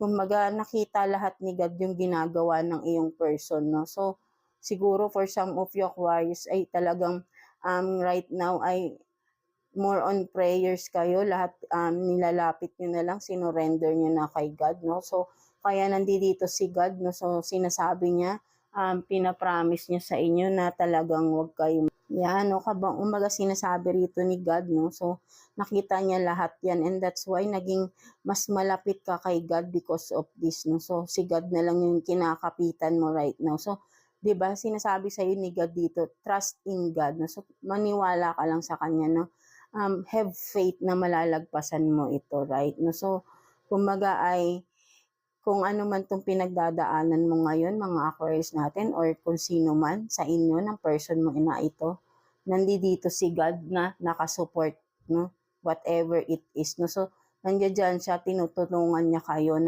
kumbaga nakita lahat ni God yung ginagawa ng iyong person, no? So, siguro for some of you Aquarius ay talagang right now ay more on prayers kayo, lahat nilalapit nyo na lang, sinurrender nyo na kay God, no? So, kaya nandito si God, no? So, sinasabi niya, pinapromise niya sa inyo na talagang wag kayo. Yan, no? Umaga sinasabi rito ni God, no? So, nakita niya lahat yan and that's why naging mas malapit ka kay God because of this, no? So, si God na lang yung kinakapitan mo right now. So, 'di ba sinasabi sa iyo ni God dito, trust in God, no? So, maniwala ka lang sa Kanya, no? Have faith na malalagpasan mo ito, right? No? So, kumbaga ay, kung ano man itong pinagdadaanan mo ngayon, mga Aquarius natin, or kung sino man sa inyo, ng person mo na ito, nandito si God na nakasupport, no? Whatever it is, no? So, nandiyan dyan siya, tinutulungan niya kayo